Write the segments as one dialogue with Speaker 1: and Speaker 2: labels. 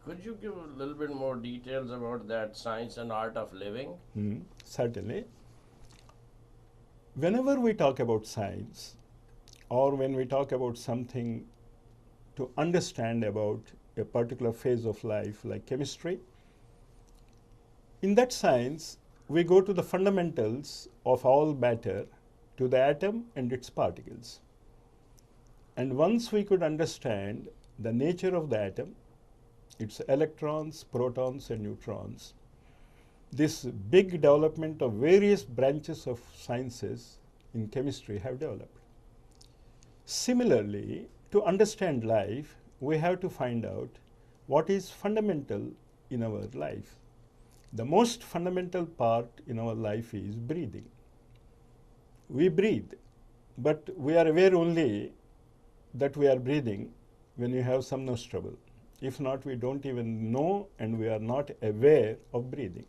Speaker 1: Could you give a little bit more details about that science and art of living?
Speaker 2: Certainly. Whenever we talk about science, or when we talk about something to understand about a particular phase of life, like chemistry, in that science, we go to the fundamentals of all matter, to the atom and its particles. And once we could understand the nature of the atom, its electrons, protons, and neutrons, this big development of various branches of sciences in chemistry have developed. Similarly, to understand life, we have to find out what is fundamental in our life. The most fundamental part in our life is breathing. We breathe, but we are aware only that we are breathing when we have some nose trouble. If not, we don't even know and we are not aware of breathing.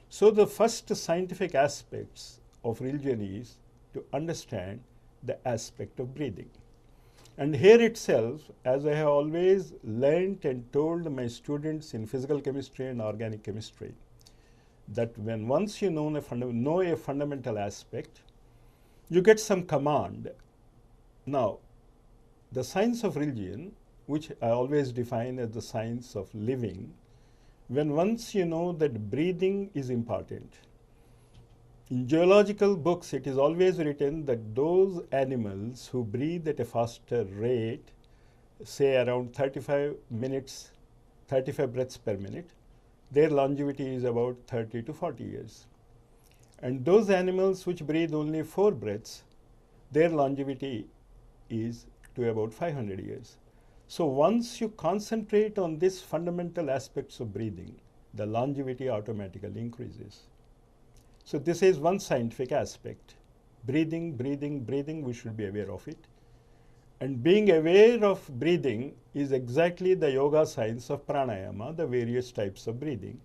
Speaker 2: So the first scientific aspects of religion is to understand the aspect of breathing. And here itself, as I have always learnt and told my students in physical chemistry and organic chemistry, that when once you know a fundamental aspect, you get some command. Now, the science of religion, which I always define as the science of living, when once you know that breathing is important. In geological books, it is always written that those animals who breathe at a faster rate, say around 35 breaths per minute, their longevity is about 30 to 40 years. And those animals which breathe only 4 breaths, their longevity is to about 500 years. So once you concentrate on these fundamental aspects of breathing, the longevity automatically increases. So this is one scientific aspect. Breathing, breathing, breathing, we should be aware of it. And being aware of breathing is exactly the yoga science of pranayama, the various types of breathing.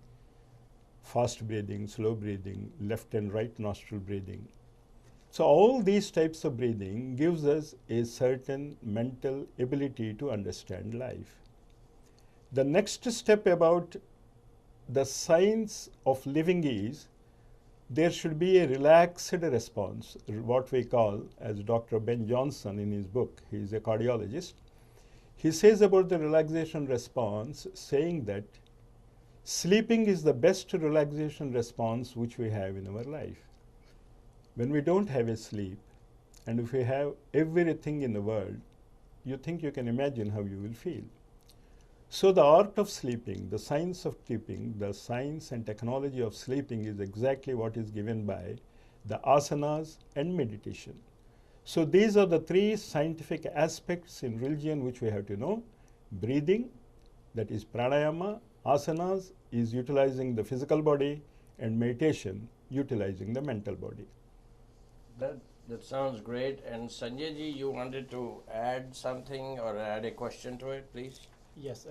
Speaker 2: Fast breathing, slow breathing, left and right nostril breathing. So all these types of breathing gives us a certain mental ability to understand life. The next step about the science of living is there should be a relaxed response, what we call, as Dr. Ben Johnson in his book, he is a cardiologist, he says about the relaxation response, saying that sleeping is the best relaxation response which we have in our life. When we don't have a sleep, and if we have everything in the world, you think you can imagine how you will feel. So the art of sleeping, the science of sleeping, the science and technology of sleeping is exactly what is given by the asanas and meditation. So these are the 3 scientific aspects in religion which we have to know. Breathing, that is pranayama, asanas is utilizing the physical body, and meditation utilizing the mental body.
Speaker 1: That sounds great. And Sanjay ji, you wanted to add something or add a question to it, please?
Speaker 3: Yes,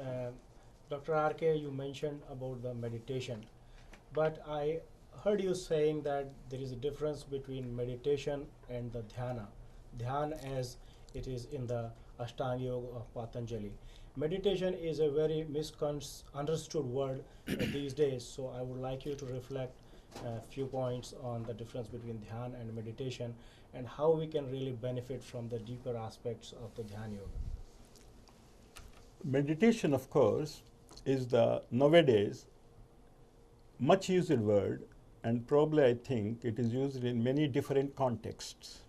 Speaker 3: Dr. RK, you mentioned about the meditation, but I heard you saying that there is a difference between meditation and the dhyana. Dhyana, as it is in the Ashtanga Yoga of Patanjali. Meditation is a very misunderstood word these days, so I would like you to reflect a few points on the difference between dhyana and meditation and how we can really benefit from the deeper aspects of the dhyana yoga.
Speaker 2: Meditation, of course, is the nowadays much used word, and probably I think it is used in many different contexts.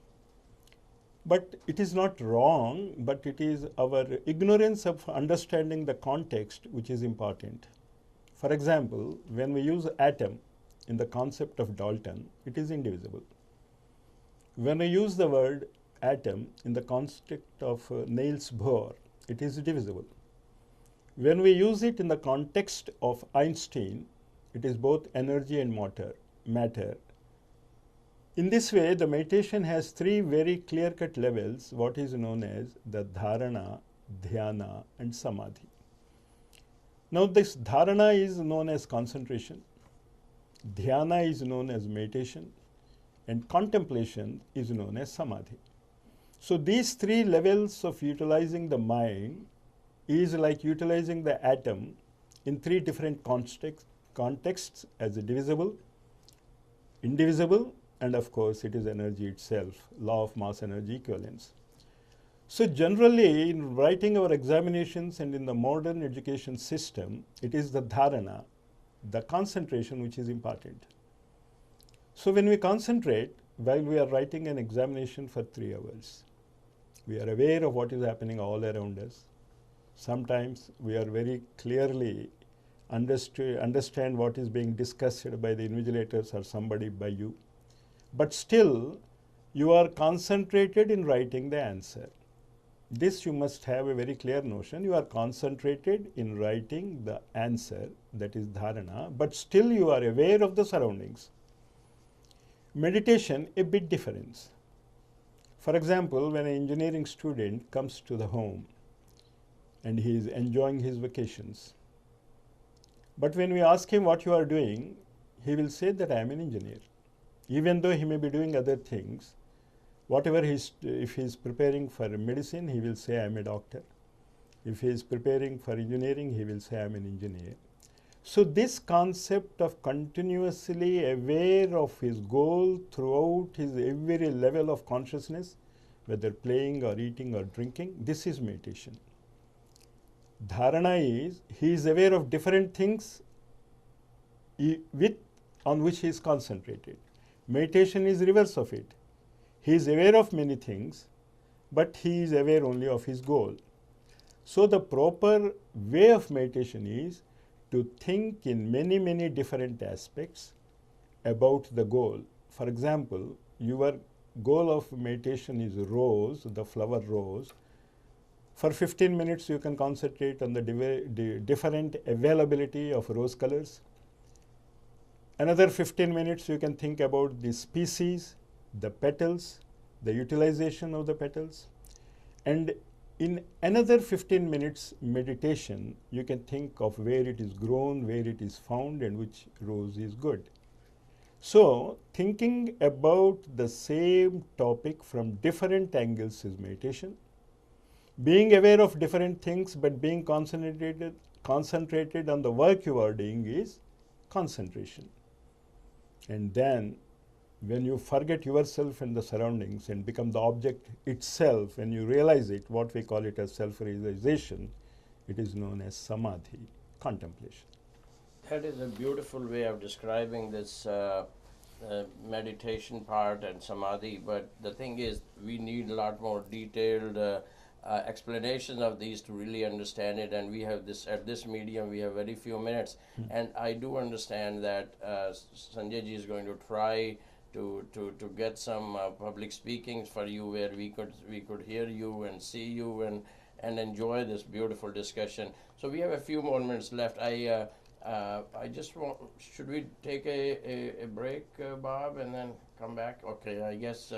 Speaker 2: But it is not wrong, but it is our ignorance of understanding the context which is important. For example, when we use atom in the concept of Dalton, it is indivisible. When we use the word atom in the context of Niels Bohr, it is divisible. When we use it in the context of Einstein, it is both energy and matter. In this way, the meditation has 3 very clear-cut levels, what is known as the dharana, dhyana, and samadhi. Now, this dharana is known as concentration, dhyana is known as meditation, and contemplation is known as samadhi. So these 3 levels of utilizing the mind is like utilizing the atom in three different contexts as a divisible, indivisible, and of course it is energy itself, law of mass energy equivalence. So generally in writing our examinations and in the modern education system, it is the dharana, the concentration which is important. So when we concentrate while we are writing an examination for 3 hours, we are aware of what is happening all around us. Sometimes we are very clearly understand what is being discussed by the invigilators or somebody by you. But still, you are concentrated in writing the answer. This you must have a very clear notion. You are concentrated in writing the answer, that is dharana, but still you are aware of the surroundings. Meditation, a bit different. For example, when an engineering student comes to the home and he is enjoying his vacations, but when we ask him what you are doing, he will say that I am an engineer. Even though he may be doing other things, whatever if he is preparing for medicine, he will say I am a doctor. If he is preparing for engineering, he will say I am an engineer. So this concept of continuously aware of his goal throughout his every level of consciousness, whether playing or eating or drinking, this is meditation. Dharana is, he is aware of different things on which he is concentrated. Meditation is reverse of it. He is aware of many things, but he is aware only of his goal. So the proper way of meditation is to think in many, many different aspects about the goal. For example, your goal of meditation is rose, the flower rose. For 15 minutes, you can concentrate on the different availability of rose colors. Another 15 minutes, you can think about the species, the petals, the utilization of the petals. And in another 15 minutes meditation, you can think of where it is grown, where it is found, and which rose is good. So, thinking about the same topic from different angles is meditation. Being aware of different things but being concentrated on the work you are doing is concentration. And then when you forget yourself and the surroundings and become the object itself, when you realize it, what we call it as self-realization, it is known as samadhi, contemplation.
Speaker 1: That is a beautiful way of describing this meditation part and samadhi, but the thing is, we need a lot more detailed explanations of these to really understand it, and we have this, at this medium, we have very few minutes, and I do understand that Sanjay ji is going to try to get some public speakings for you where we could hear you and see you and enjoy this beautiful discussion. So we have a few more minutes left. I just want, should we take a break, Bob, and then come back? Okay, I guess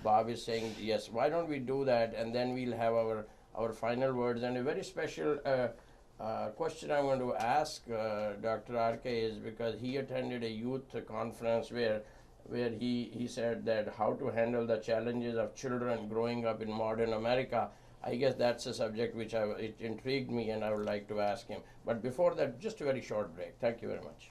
Speaker 1: Bob is saying yes. Why don't we do that, and then we'll have our final words. And a very special question I want to ask Dr. RK is because he attended a youth conference where he said that how to handle the challenges of children growing up in modern America. I guess that's a subject which it intrigued me and I would like to ask him. But before that, just a very short break. Thank you very much.